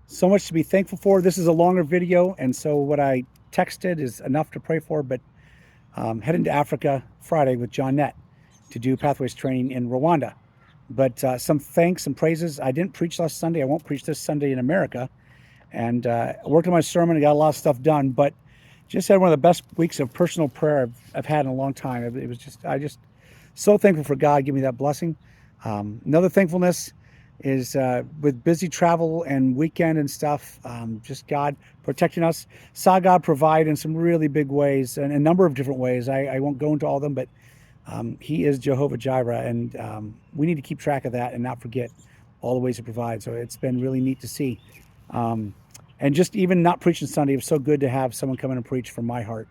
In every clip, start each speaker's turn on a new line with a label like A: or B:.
A: So much to be thankful for. This is a longer video, and so what I texted is enough to pray for. But heading to Africa Friday with John Nett to do Pathways training in Rwanda. But some thanks and praises. I didn't preach last Sunday. I won't preach this Sunday in America. And I worked on my sermon and got a lot of stuff done. But just had one of the best weeks of personal prayer I've had in a long time. It was I just so thankful for God giving me that blessing. Another thankfulness is with busy travel and weekend and stuff, just God protecting us. Saw God provide in some really big ways and a number of different ways. I won't go into all of them, but He is Jehovah Jireh, and we need to keep track of that and not forget all the ways He provides. So it's been really neat to see. Um, and just even not preaching Sunday, it was so good to have someone come in and preach from my heart.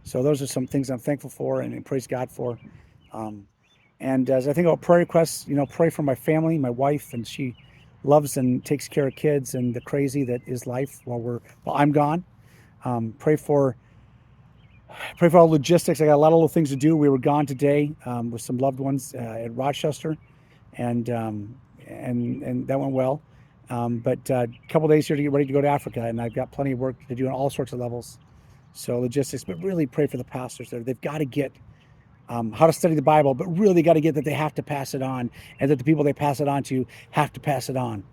A: So those are some things I'm thankful for and praise God for. Um, and as I think about prayer requests, pray for my family, my wife, and she loves and takes care of kids and the crazy that is life while I'm gone. Pray for all logistics. I got a lot of little things to do. We were gone today with some loved ones at Rochester, and and that went well. But a couple days here to get ready to go to Africa, and I've got plenty of work to do on all sorts of levels. So logistics, but really pray for the pastors there. They've got to get how to study the Bible, but really got to get that they have to pass it on, and that the people they pass it on to have to pass it on.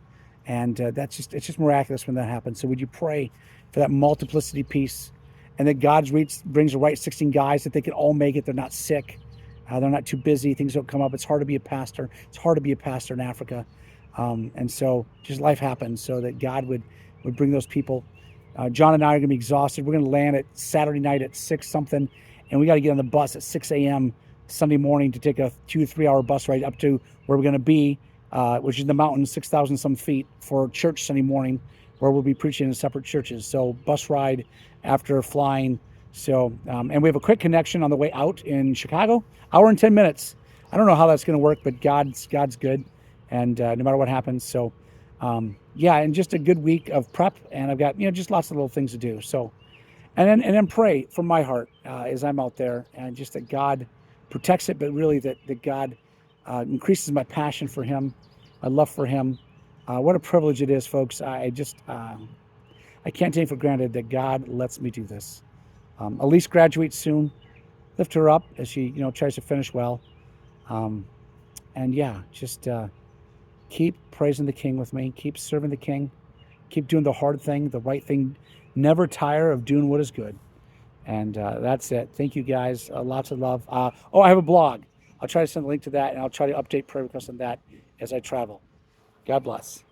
A: And it's just miraculous when that happens. So would you pray for that multiplicity piece, and that God brings the right 16 guys that they can all make it. They're not sick. They're not too busy. Things don't come up. It's hard to be a pastor. It's hard to be a pastor in Africa. And so just life happens so that God would bring those people. John and I are going to be exhausted. We're going to land at Saturday night at 6 something, and we got to get on the bus at 6 a.m. Sunday morning to take a 2 to 3 hour bus ride up to where we're going to be, which is in the mountains, 6,000 some feet, for church Sunday morning, where we'll be preaching in separate churches. So bus ride after flying. So, and we have a quick connection on the way out in Chicago, hour and 10 minutes. I don't know how that's going to work, but God's good, and no matter what happens. So, yeah, and just a good week of prep, and I've got just lots of little things to do. So, and then pray from my heart as I'm out there, and just that God protects it, but really that God increases my passion for Him, my love for Him. What a privilege it is, folks. I can't take for granted that God lets me do this. Elise graduates soon. Lift her up as she tries to finish well. Um, and yeah, just keep praising the King with me. Keep serving the King. Keep doing the hard thing, the right thing. Never tire of doing what is good. And that's it. Thank you, guys. Lots of love. I have a blog. I'll try to send a link to that, and I'll try to update prayer requests on that as I travel. God bless.